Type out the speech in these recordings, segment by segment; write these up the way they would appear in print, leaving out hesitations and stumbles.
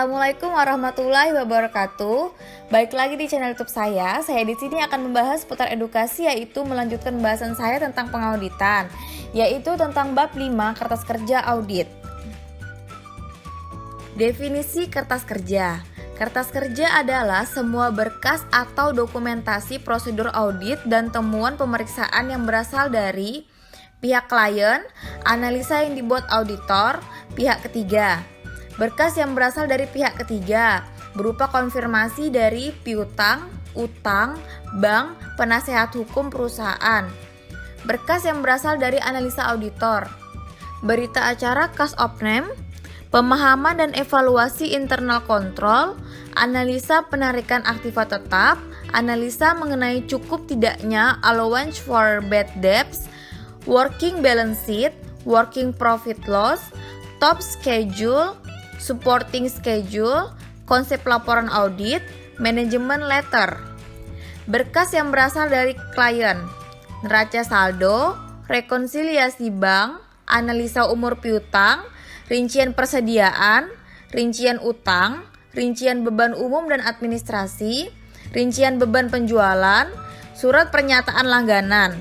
Assalamualaikum warahmatullahi wabarakatuh. Baik lagi di channel YouTube saya. Saya di sini akan membahas seputar edukasi, yaitu melanjutkan pembahasan saya tentang pengauditan, yaitu tentang bab 5 kertas kerja audit. Definisi kertas kerja. Kertas kerja adalah semua berkas atau dokumentasi prosedur audit dan temuan pemeriksaan yang berasal dari pihak klien, analisa yang dibuat auditor, pihak ketiga. Berkas yang berasal dari pihak ketiga berupa konfirmasi dari piutang, utang, bank, penasehat hukum perusahaan. Berkas yang berasal dari analisa auditor, berita acara cash opname, pemahaman dan evaluasi internal control, analisa penarikan aktiva tetap, analisa mengenai cukup tidaknya allowance for bad debts, working balance sheet, working profit loss, top schedule, supporting schedule, konsep laporan audit, manajemen letter. Berkas yang berasal dari klien, neraca saldo, rekonsiliasi bank, analisa umur piutang, rincian persediaan, rincian utang, rincian beban umum dan administrasi, rincian beban penjualan, surat pernyataan langganan.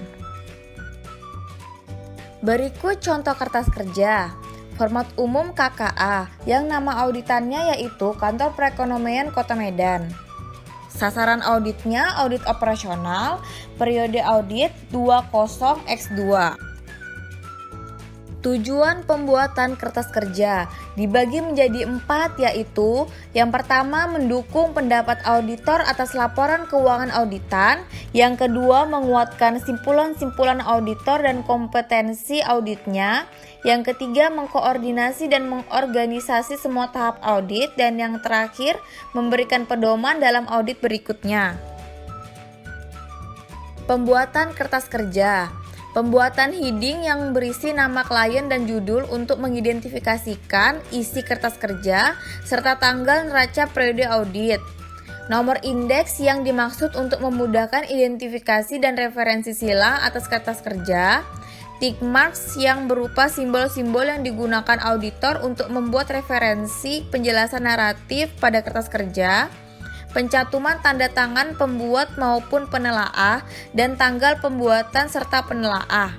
Berikut contoh kertas kerja. Format umum KKA yang nama auditannya yaitu Kantor Perekonomian Kota Medan. Sasaran auditnya audit operasional, periode audit 20x2. Tujuan pembuatan kertas kerja dibagi menjadi 4, yaitu yang pertama mendukung pendapat auditor atas laporan keuangan auditan, yang kedua menguatkan simpulan-simpulan auditor dan kompetensi auditnya, yang ketiga mengkoordinasi dan mengorganisasi semua tahap audit, dan yang terakhir memberikan pedoman dalam audit berikutnya. Pembuatan kertas kerja. Pembuatan heading yang berisi nama klien dan judul untuk mengidentifikasikan isi kertas kerja serta tanggal neraca periode audit. Nomor indeks yang dimaksud untuk memudahkan identifikasi dan referensi silang atas kertas kerja. Tick marks yang berupa simbol-simbol yang digunakan auditor untuk membuat referensi penjelasan naratif pada kertas kerja. Pencatuman tanda tangan pembuat maupun penelaah dan tanggal pembuatan serta penelaah.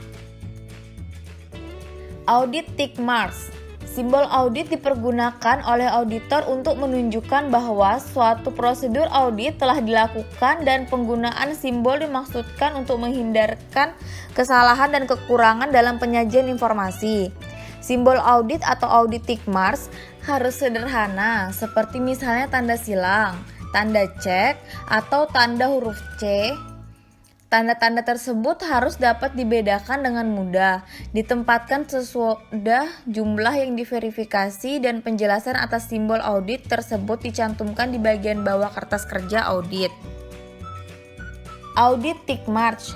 Audit tick marks. Simbol audit dipergunakan oleh auditor untuk menunjukkan bahwa suatu prosedur audit telah dilakukan, dan penggunaan simbol dimaksudkan untuk menghindarkan kesalahan dan kekurangan dalam penyajian informasi. Simbol audit atau audit tick marks harus sederhana, seperti misalnya tanda silang, tanda cek, atau tanda huruf C. Tanda-tanda tersebut harus dapat dibedakan dengan mudah, ditempatkan sesudah jumlah yang diverifikasi, dan penjelasan atas simbol audit tersebut dicantumkan di bagian bawah kertas kerja audit. Audit tick marks.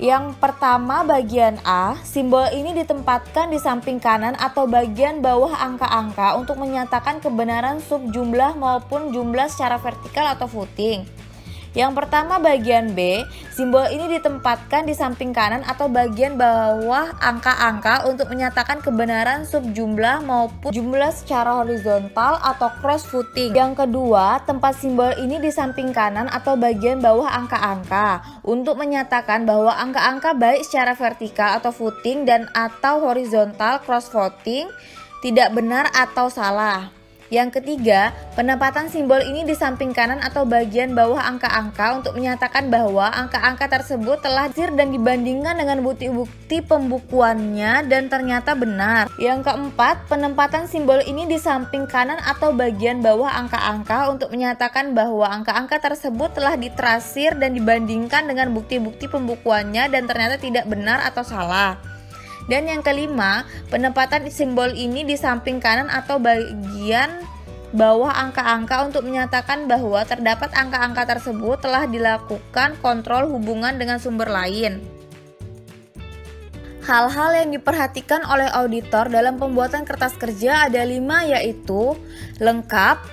Yang pertama, bagian A, simbol ini ditempatkan di samping kanan atau bagian bawah angka-angka untuk menyatakan kebenaran sub jumlah maupun jumlah secara vertikal atau footing. Yang pertama, bagian B, simbol ini ditempatkan di samping kanan atau bagian bawah angka-angka untuk menyatakan kebenaran sub jumlah maupun jumlah secara horizontal atau cross footing. Yang kedua, tempat simbol ini di samping kanan atau bagian bawah angka-angka untuk menyatakan bahwa angka-angka baik secara vertikal atau footing dan atau horizontal cross footing tidak benar atau salah. Yang ketiga, penempatan simbol ini di samping kanan atau bagian bawah angka-angka untuk menyatakan bahwa angka-angka tersebut telah dilansir dan dibandingkan dengan bukti-bukti pembukuannya dan ternyata benar. Yang keempat, penempatan simbol ini di samping kanan atau bagian bawah angka-angka untuk menyatakan bahwa angka-angka tersebut telah ditrasir dan dibandingkan dengan bukti-bukti pembukuannya dan ternyata tidak benar atau salah. Dan yang kelima, penempatan simbol ini di samping kanan atau bagian bawah angka-angka untuk menyatakan bahwa terdapat angka-angka tersebut telah dilakukan kontrol hubungan dengan sumber lain. Hal-hal yang diperhatikan oleh auditor dalam pembuatan kertas kerja ada 5, yaitu lengkap,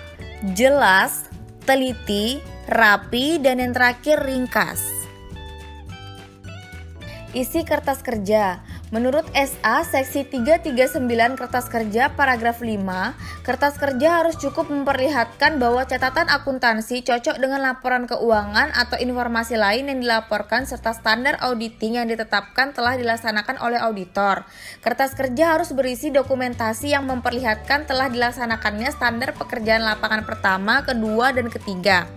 jelas, teliti, rapi, dan yang terakhir ringkas. Isi kertas kerja. Menurut SA Seksi 339 Kertas Kerja paragraf 5, kertas kerja harus cukup memperlihatkan bahwa catatan akuntansi cocok dengan laporan keuangan atau informasi lain yang dilaporkan serta standar auditing yang ditetapkan telah dilaksanakan oleh auditor. Kertas kerja harus berisi dokumentasi yang memperlihatkan telah dilaksanakannya standar pekerjaan lapangan pertama, kedua, dan ketiga.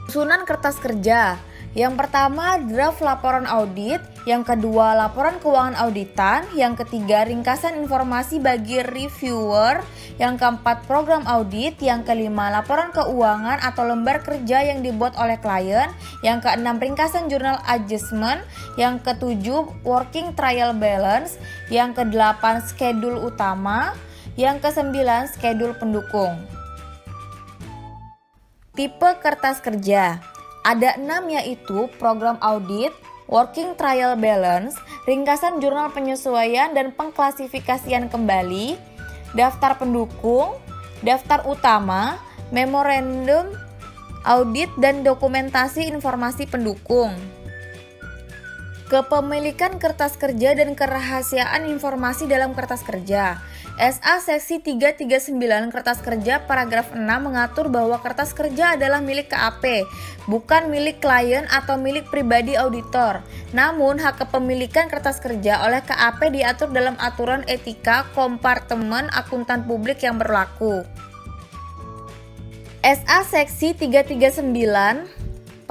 Susunan kertas kerja. Yang pertama, draft laporan audit. Yang kedua, laporan keuangan auditan. Yang ketiga, ringkasan informasi bagi reviewer. Yang keempat, program audit. Yang kelima, laporan keuangan atau lembar kerja yang dibuat oleh klien. Yang keenam, ringkasan jurnal adjustment. Yang ketujuh, working trial balance. Yang kedelapan, schedule utama. Yang kesembilan, schedule pendukung. Tipe kertas kerja. Ada 6, yaitu program audit, working trial balance, ringkasan jurnal penyesuaian dan pengklasifikasian kembali, daftar pendukung, daftar utama, memorandum audit dan dokumentasi informasi pendukung. Kepemilikan kertas kerja dan kerahasiaan informasi dalam kertas kerja. SA Seksi 339 Kertas Kerja paragraf 6 mengatur bahwa kertas kerja adalah milik KAP, bukan milik klien atau milik pribadi auditor. Namun, hak kepemilikan kertas kerja oleh KAP diatur dalam aturan etika kompartemen akuntan publik yang berlaku. SA Seksi 339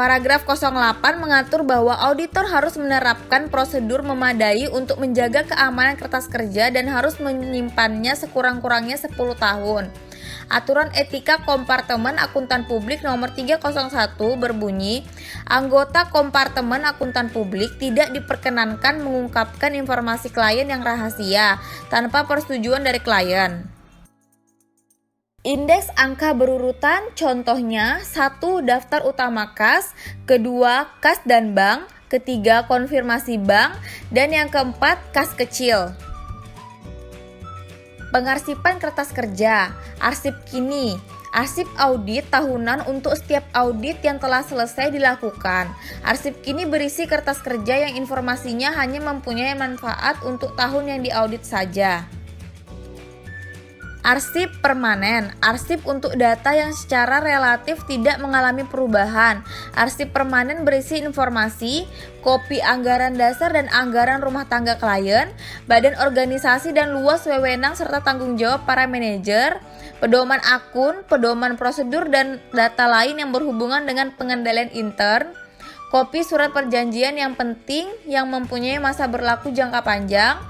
Paragraf 08 mengatur bahwa auditor harus menerapkan prosedur memadai untuk menjaga keamanan kertas kerja dan harus menyimpannya sekurang-kurangnya 10 tahun. Aturan etika kompartemen akuntan publik nomor 301 berbunyi, anggota kompartemen akuntan publik tidak diperkenankan mengungkapkan informasi klien yang rahasia tanpa persetujuan dari klien. Indeks angka berurutan, contohnya 1. Daftar utama kas, kedua kas dan bank, ketiga konfirmasi bank, dan yang keempat kas kecil. Pengarsipan kertas kerja, arsip kini, arsip audit tahunan untuk setiap audit yang telah selesai dilakukan. Arsip kini berisi kertas kerja yang informasinya hanya mempunyai manfaat untuk tahun yang diaudit saja. Arsip permanen, arsip untuk data yang secara relatif tidak mengalami perubahan. Arsip permanen berisi informasi, kopi anggaran dasar dan anggaran rumah tangga klien, badan organisasi dan luas wewenang serta tanggung jawab para manajer, pedoman akun, pedoman prosedur dan data lain yang berhubungan dengan pengendalian intern, kopi surat perjanjian yang penting yang mempunyai masa berlaku jangka panjang,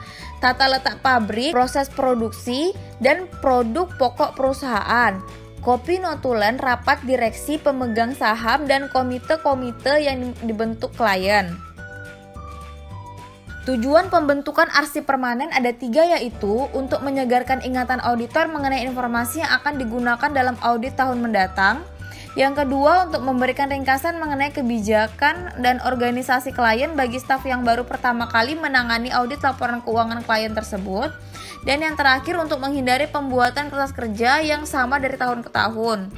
tata letak pabrik, proses produksi, dan produk pokok perusahaan, kopi notulen rapat direksi pemegang saham dan komite-komite yang dibentuk klien. Tujuan pembentukan arsip permanen ada 3, yaitu untuk menyegarkan ingatan auditor mengenai informasi yang akan digunakan dalam audit tahun mendatang. Yang kedua, untuk memberikan ringkasan mengenai kebijakan dan organisasi klien bagi staf yang baru pertama kali menangani audit laporan keuangan klien tersebut. Dan yang terakhir, untuk menghindari pembuatan kertas kerja yang sama dari tahun ke tahun.